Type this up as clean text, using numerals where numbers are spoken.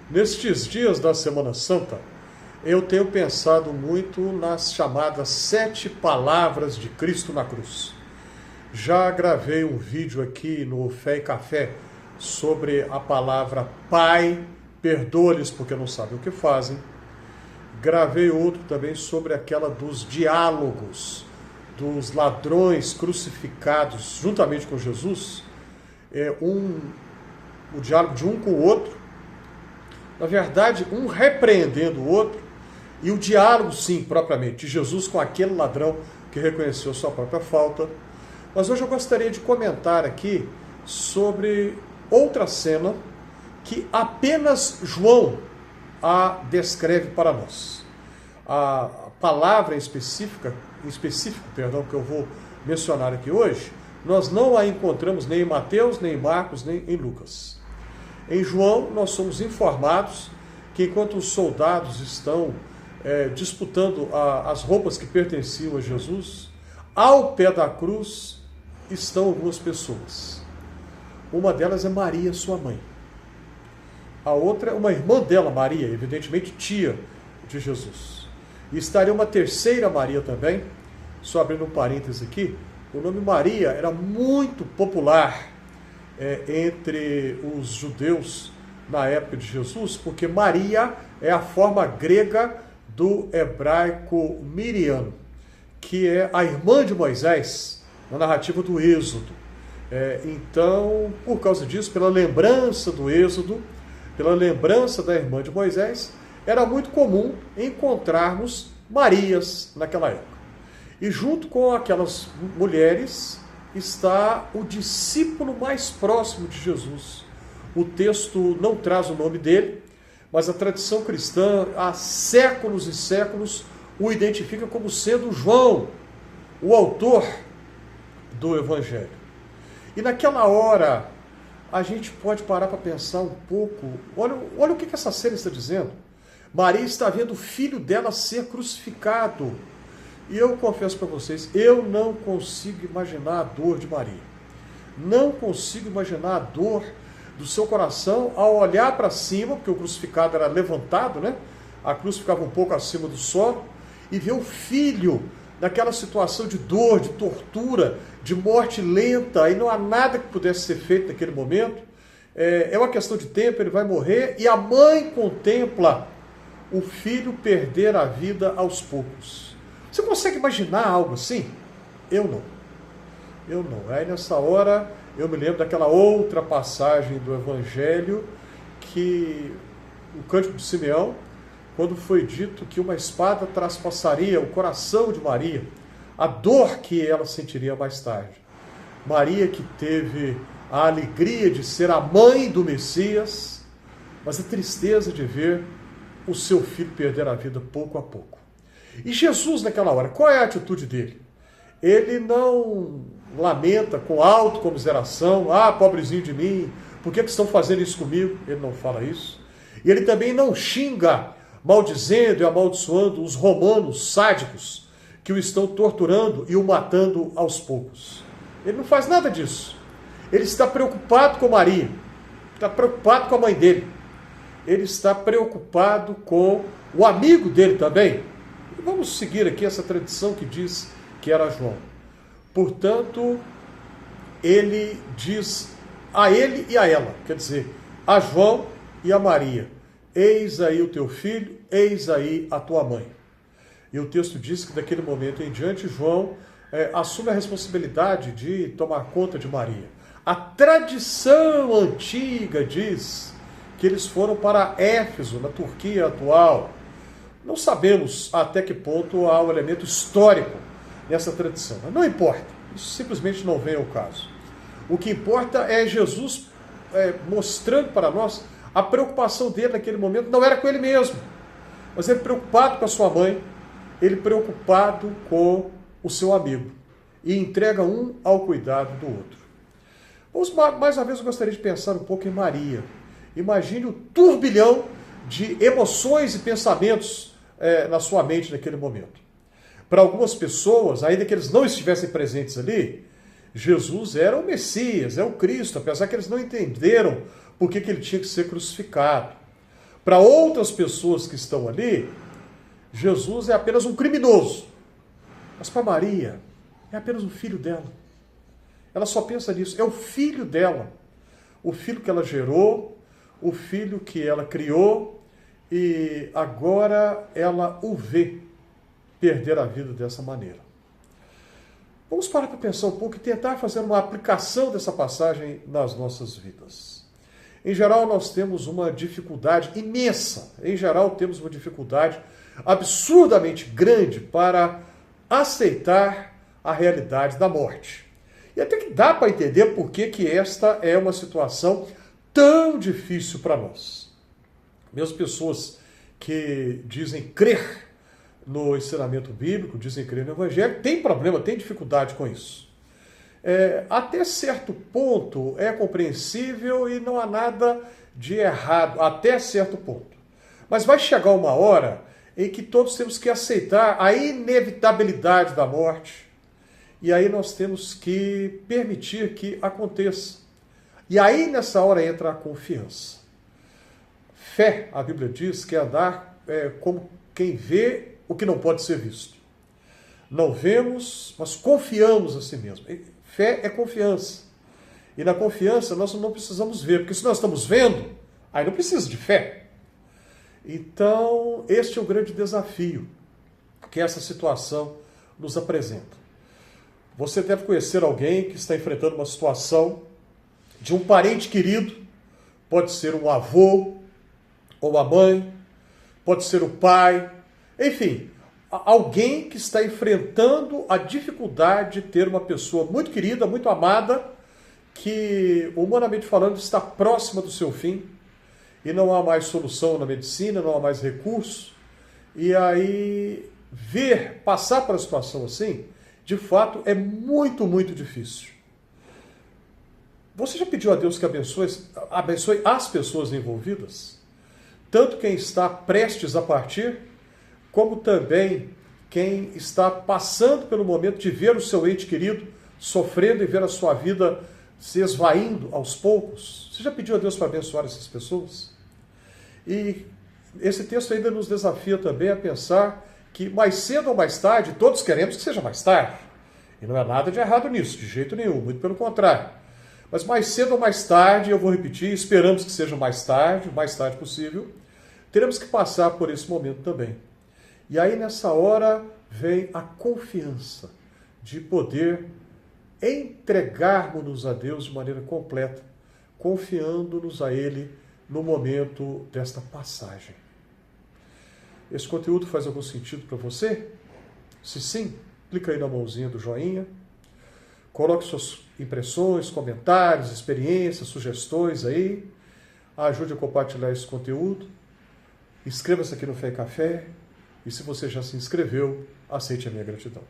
Nestes dias da Semana Santa, eu tenho pensado muito nas chamadas 7 palavras de Cristo na cruz. Já gravei um vídeo aqui no Fé e Café sobre a palavra Pai, perdoa-lhes porque não sabem o que fazem. Gravei outro também sobre aquela dos diálogos dos ladrões crucificados juntamente com Jesus. O diálogo de um com o outro. Na verdade, um repreendendo o outro, e o diálogo, sim, propriamente, de Jesus com aquele ladrão que reconheceu sua própria falta. Mas hoje eu gostaria de comentar aqui sobre outra cena que apenas João a descreve para nós. A palavra em específico, que eu vou mencionar aqui hoje, nós não a encontramos nem em Mateus, nem em Marcos, nem em Lucas. Em João, nós somos informados que enquanto os soldados estão disputando as roupas que pertenciam a Jesus, ao pé da cruz estão algumas pessoas. Uma delas é Maria, sua mãe. A outra é uma irmã dela, Maria, evidentemente tia de Jesus. E estaria uma terceira Maria também, só abrindo um parêntese aqui. O nome Maria era muito popular entre os judeus na época de Jesus, porque Maria é a forma grega do hebraico Miriam, que é a irmã de Moisés, na narrativa do Êxodo. Então, por causa disso, pela lembrança do Êxodo, pela lembrança da irmã de Moisés, era muito comum encontrarmos Marias naquela época. E junto com aquelas mulheres está o discípulo mais próximo de Jesus. O texto não traz o nome dele, mas a tradição cristã, há séculos e séculos, o identifica como sendo João, o autor do Evangelho. E naquela hora, a gente pode parar para pensar um pouco, olha o que essa cena está dizendo. Maria está vendo o filho dela ser crucificado. E eu confesso para vocês, eu não consigo imaginar a dor de Maria. Não consigo imaginar a dor do seu coração ao olhar para cima, porque o crucificado era levantado, né? A cruz ficava um pouco acima do solo, e ver o filho naquela situação de dor, de tortura, de morte lenta, e não há nada que pudesse ser feito naquele momento. É uma questão de tempo, ele vai morrer, e a mãe contempla o filho perder a vida aos poucos. Você consegue imaginar algo assim? Eu não. Aí nessa hora eu me lembro daquela outra passagem do Evangelho, que o Cântico de Simeão, quando foi dito que uma espada traspassaria o coração de Maria, a dor que ela sentiria mais tarde. Maria que teve a alegria de ser a mãe do Messias, mas a tristeza de ver o seu filho perder a vida pouco a pouco. E Jesus, naquela hora, qual é a atitude dele? Ele não lamenta com autocomiseração, pobrezinho de mim, por que estão fazendo isso comigo? Ele não fala isso. E ele também não xinga, maldizendo e amaldiçoando os romanos sádicos que o estão torturando e o matando aos poucos. Ele não faz nada disso. Ele está preocupado com Maria, está preocupado com a mãe dele. Ele está preocupado com o amigo dele também. Vamos seguir aqui essa tradição que diz que era João. Portanto, ele diz a ele e a ela, quer dizer, a João e a Maria: eis aí o teu filho, eis aí a tua mãe. E o texto diz que daquele momento em diante, João assume a responsabilidade de tomar conta de Maria. A tradição antiga diz que eles foram para Éfeso, na Turquia atual. Não sabemos até que ponto há um elemento histórico nessa tradição, mas não importa, isso simplesmente não vem ao caso. O que importa é Jesus mostrando para nós a preocupação dele naquele momento, não era com ele mesmo, mas ele preocupado com a sua mãe, ele preocupado com o seu amigo, e entrega um ao cuidado do outro. Mais uma vez eu gostaria de pensar um pouco em Maria. Imagine o turbilhão de emoções e pensamentos na sua mente naquele momento. Para algumas pessoas, ainda que eles não estivessem presentes ali, Jesus era o Messias, é o Cristo, apesar que eles não entenderam por que ele tinha que ser crucificado. Para outras pessoas que estão ali, Jesus é apenas um criminoso. Mas para Maria, é apenas um filho dela. Ela só pensa nisso. É o filho dela. O filho que ela gerou, o filho que ela criou, e agora ela o vê perder a vida dessa maneira. Vamos parar para pensar um pouco e tentar fazer uma aplicação dessa passagem nas nossas vidas. Em geral, nós temos uma dificuldade imensa. Em geral, temos uma dificuldade absurdamente grande para aceitar a realidade da morte. E até que dá para entender por que esta é uma situação tão difícil para nós. Mesmo pessoas que dizem crer no ensinamento bíblico, dizem crer no Evangelho, tem problema, tem dificuldade com isso. Até certo ponto é compreensível e não há nada de errado, até certo ponto. Mas vai chegar uma hora em que todos temos que aceitar a inevitabilidade da morte, e aí nós temos que permitir que aconteça. E aí nessa hora entra a confiança. Fé, a Bíblia diz, que é andar como quem vê o que não pode ser visto. Não vemos, mas confiamos a si mesmo. Fé é confiança. E na confiança nós não precisamos ver, porque se nós estamos vendo, aí não precisa de fé. Então, este é o grande desafio que essa situação nos apresenta. Você deve conhecer alguém que está enfrentando uma situação de um parente querido, pode ser um avô ou a mãe, pode ser o pai, enfim, alguém que está enfrentando a dificuldade de ter uma pessoa muito querida, muito amada, que, humanamente falando, está próxima do seu fim, e não há mais solução na medicina, não há mais recurso, e aí passar por uma situação assim, de fato, é muito, muito difícil. Você já pediu a Deus que abençoe as pessoas envolvidas? Tanto quem está prestes a partir, como também quem está passando pelo momento de ver o seu ente querido sofrendo e ver a sua vida se esvaindo aos poucos. Você já pediu a Deus para abençoar essas pessoas? E esse texto ainda nos desafia também a pensar que mais cedo ou mais tarde, todos queremos que seja mais tarde. E não é nada de errado nisso, de jeito nenhum, muito pelo contrário. Mas mais cedo ou mais tarde, eu vou repetir, esperamos que seja mais tarde, o mais tarde possível, teremos que passar por esse momento também. E aí nessa hora vem a confiança de poder entregarmos-nos a Deus de maneira completa, confiando-nos a Ele no momento desta passagem. Esse conteúdo faz algum sentido para você? Se sim, clica aí na mãozinha do joinha, coloque suas impressões, comentários, experiências, sugestões aí, ajude a compartilhar esse conteúdo, inscreva-se aqui no Fé e Café, e se você já se inscreveu, aceite a minha gratidão.